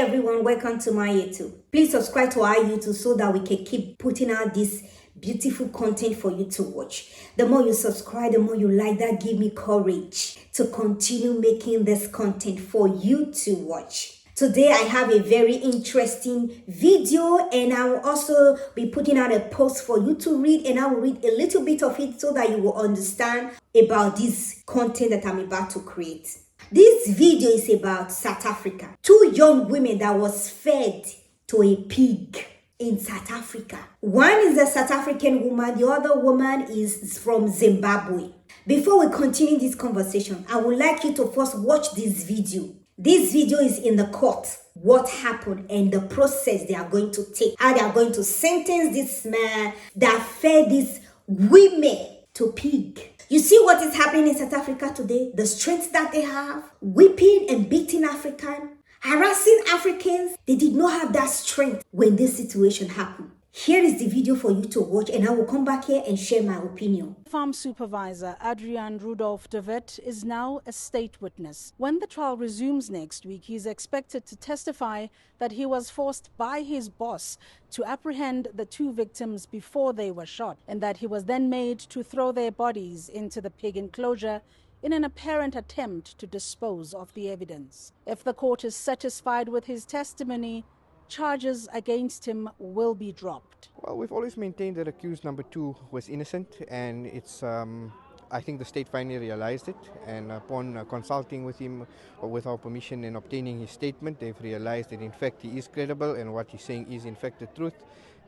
everyone, welcome to my YouTube. Please subscribe to our YouTube so that we can keep putting out this beautiful content for you to watch. The more you subscribe, the more you like, that give me courage to continue making this content for you to watch. Today I have a very interesting video, and I will also be putting out a post for you to read, and I will read a little bit of it so that you will understand about this content that I'm about to create. This video is about South Africa. Two young women that was fed to a pig in South Africa. One is a South African woman, the other woman is from Zimbabwe. Before we continue this conversation, I would like you to first watch this video. This video is in the court, what happened and the process they are going to take, how they are going to sentence this man that fed these women to pig. You see what is happening in South Africa today? The strength that they have, whipping and beating Africans, harassing Africans. They did not have that strength when this situation happened. Here is the video for you to watch, and I will come back here and share my opinion. Farm supervisor Adrian Rudolph de Wet is now a state witness. When the trial resumes next week, he is expected to testify that he was forced by his boss to apprehend the two victims before they were shot, and that he was then made to throw their bodies into the pig enclosure in an apparent attempt to dispose of the evidence. If the court is satisfied with his testimony, charges against him will be dropped. Well, we've always maintained that accused number 2 was innocent, and it's I think the state finally realized it, and upon consulting with him, or with our permission and obtaining his statement, they've realized that in fact he is credible and what he's saying is in fact the truth,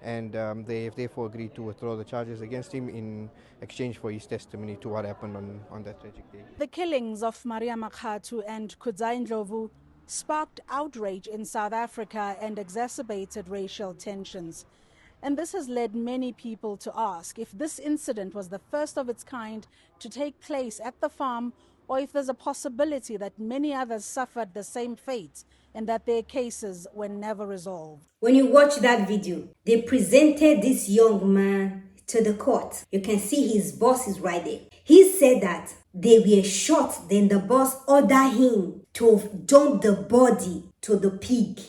and they have therefore agreed to withdraw the charges against him in exchange for his testimony to what happened on that tragic day. The killings of Maria Makhatu and Kudzai Ndlovu sparked outrage in South Africa and exacerbated racial tensions. And this has led many people to ask if this incident was the first of its kind to take place at the farm, or if there's a possibility that many others suffered the same fate and that their cases were never resolved. When you watch that video, they presented this young man to the court. You can see his boss is right there. He said that they were shot, then the boss ordered him to dump the body to the pig.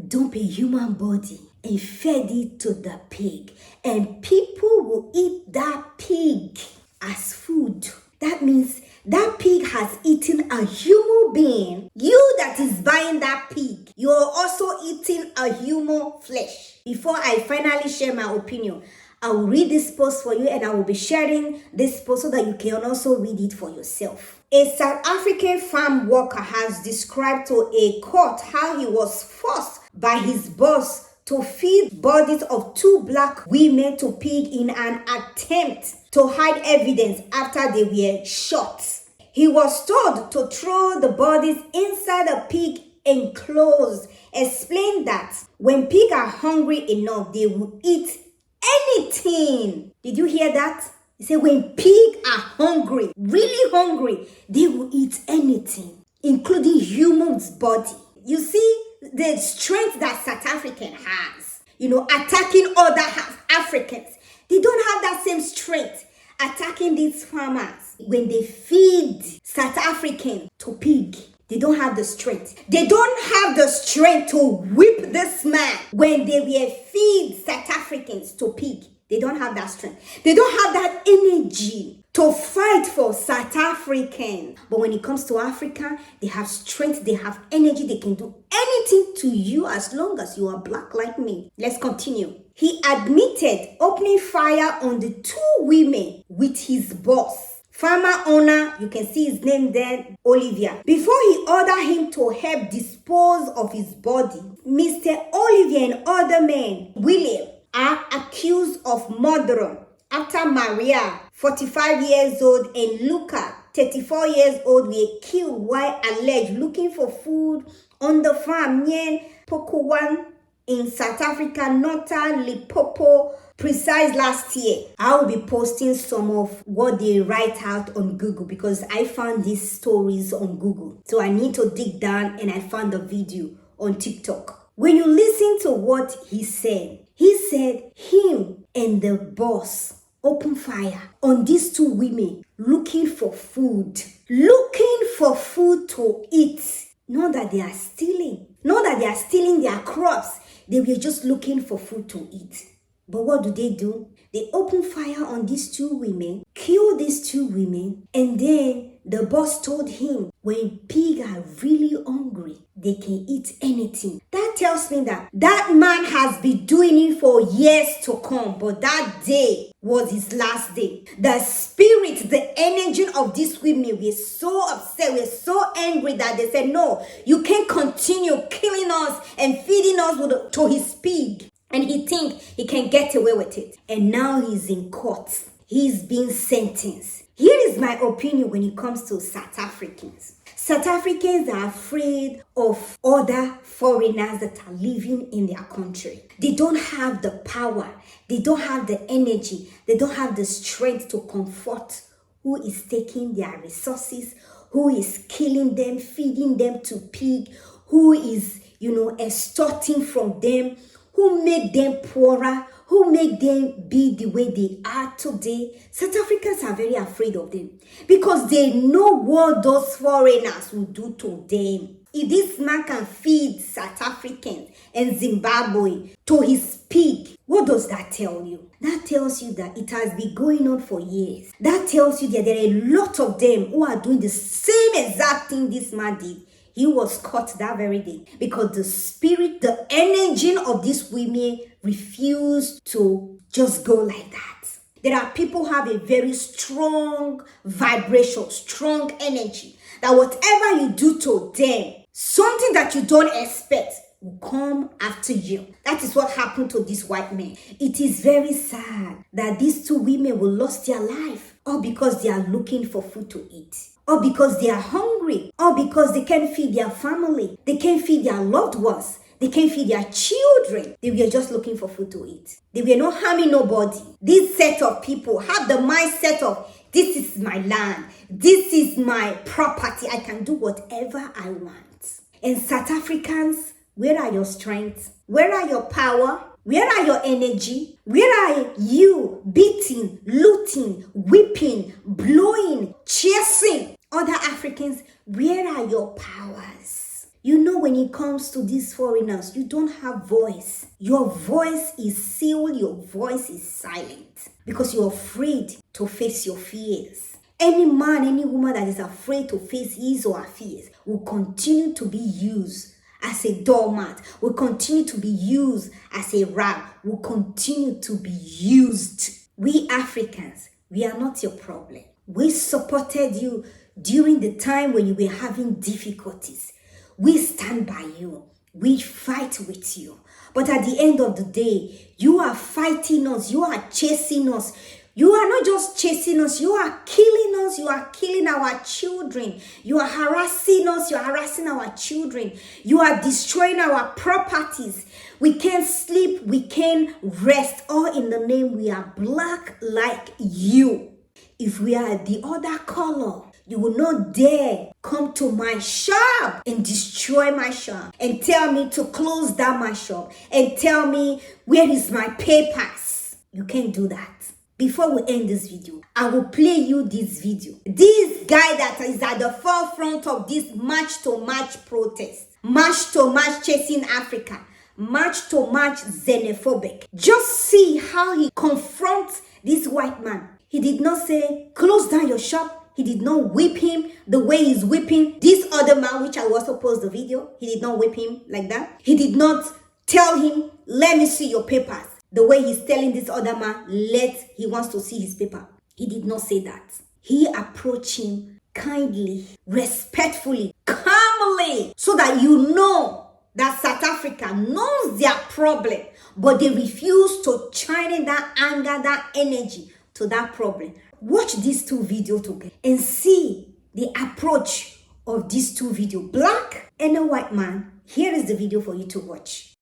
Dump a human body and fed it to the pig. And people will eat that pig as food. That means that pig has eaten a human being. You that is buying that pig, you are also eating a human flesh. Before I finally share my opinion, I will read this post for you, and I will be sharing this post so that you can also read it for yourself. A South African farm worker has described to a court how he was forced by his boss to feed bodies of two black women to pig in an attempt to hide evidence after they were shot. He was told to throw the bodies inside a pig enclosure. Explained that when pigs are hungry enough, they will eat anything. Did you hear that? He said when pigs are hungry, really hungry, they will eat anything, including human's body. You see the strength that South African has, attacking other Africans. They don't have that same strength attacking these farmers. When they feed South African to pig, they don't have the strength. They don't have the strength to whip this man when they were feed South Africans to pig. They don't have that strength. They don't have that energy to fight for South Africans. But when it comes to Africa, they have strength, they have energy, they can do anything to you as long as you are black like me. Let's continue. He admitted opening fire on the two women with his boss. Farmer owner, you can see his name there, Olivier. Before he ordered him to help dispose of his body, Mr. Olivier and other men, William, are accused of murder after Maria, 45 years old, and Luca, 34 years old, were killed while alleged looking for food on the farm near Pokuwan in South Africa, Northern Limpopo, precise last year. I will be posting some of what they write out on Google because I found these stories on Google. So I need to dig down, and I found the video on TikTok. When you listen to what he said him and the boss opened fire on these two women looking for food to eat. Not that they are stealing. Not that they are stealing their crops. They were just looking for food to eat. But what do? They open fire on these two women, kill these two women, and then the boss told him, when pigs are really hungry, they can eat anything. That tells me that that man has been doing it for years to come, but that day was his last day. The spirit, the energy of these women were so upset, were so angry that they said, no, you can't continue killing us and feeding us to his pig. And he think he can get away with it. And now he's in court. He's being sentenced. Here is my opinion when it comes to South Africans. South Africans are afraid of other foreigners that are living in their country. They don't have the power. They don't have the energy. They don't have the strength to comfort who is taking their resources, who is killing them, feeding them to pig, who is, extorting from them, who make them poorer, who make them be the way they are today. South Africans are very afraid of them because they know what those foreigners will do to them. If this man can feed South Africans and Zimbabwe to his pig, what does that tell you? That tells you that it has been going on for years. That tells you that there are a lot of them who are doing the same exact thing this man did. He was caught that very day because the spirit, the energy of these women refused to just go like that. There are people who have a very strong vibration, strong energy, that whatever you do to them, something that you don't expect will come after you. That is what happened to this white man. It is very sad that these two women will lose their life, all because they are looking for food to eat, or because they are hungry, or because they can't feed their family, they can't feed their loved ones, they can't feed their children. They were just looking for food to eat. They were not harming nobody. This set of people have the mindset of, this is my land, this is my property, I can do whatever I want. And South Africans, where are your strengths? Where are your power? Where are your energy? Where are you beating, looting, whipping, blowing, chasing other Africans? Where are your powers? When it comes to these foreigners, you don't have voice. Your voice is sealed. Your voice is silent because you're afraid to face your fears. Any man, any woman that is afraid to face his or her fears will continue to be used as a doormat, will continue to be used as a rag, will continue to be used. We Africans, we are not your problem. We supported you during the time when you were having difficulties. We stand by you. We fight with you. But at the end of the day, you are fighting us. You are chasing us. You are not just chasing us, you are killing us, you are killing our children. You are harassing us, you are harassing our children. You are destroying our properties. We can't sleep, we can't rest, all in the name we are black like you. If we are the other color, you will not dare come to my shop and destroy my shop and tell me to close down my shop and tell me where is my papers. You can't do that. Before we end this video, I will play you this video. This guy that is at the forefront of this march to march protest, march to march chasing Africa, march to march xenophobic. Just see how he confronts this white man. He did not say, close down your shop. He did not whip him the way he's whipping this other man, which I also post the video. He did not whip him like that. He did not tell him, let me see your papers. The way he's telling this other man, he wants to see his paper. He did not say that. He approached him kindly, respectfully, calmly, so that you know that South Africa knows their problem, but they refuse to channel that anger, that energy to that problem. Watch these two videos together and see the approach of these two videos, black and a white man. Here is the video for you to watch.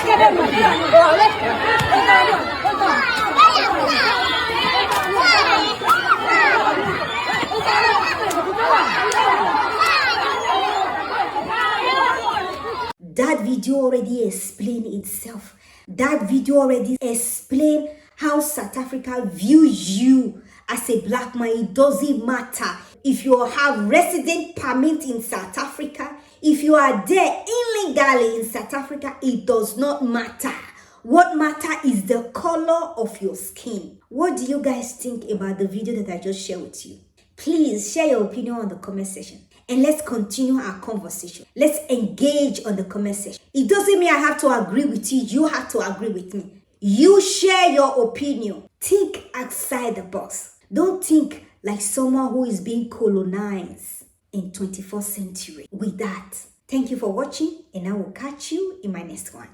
That video already explained itself. That video already explained how South Africa views you as a black man. It doesn't matter if you have resident permit in South Africa, if you are there illegally in South Africa, it does not matter. What matters is the color of your skin. What do you guys think about the video that I just shared with you? Please share your opinion on the comment section. And let's continue our conversation. Let's engage on the comment section. It doesn't mean I have to agree with you. You have to agree with me. You share your opinion. Think outside the box. Don't think like someone who is being colonized in 21st century. With that, thank you for watching, and I will catch you in my next one.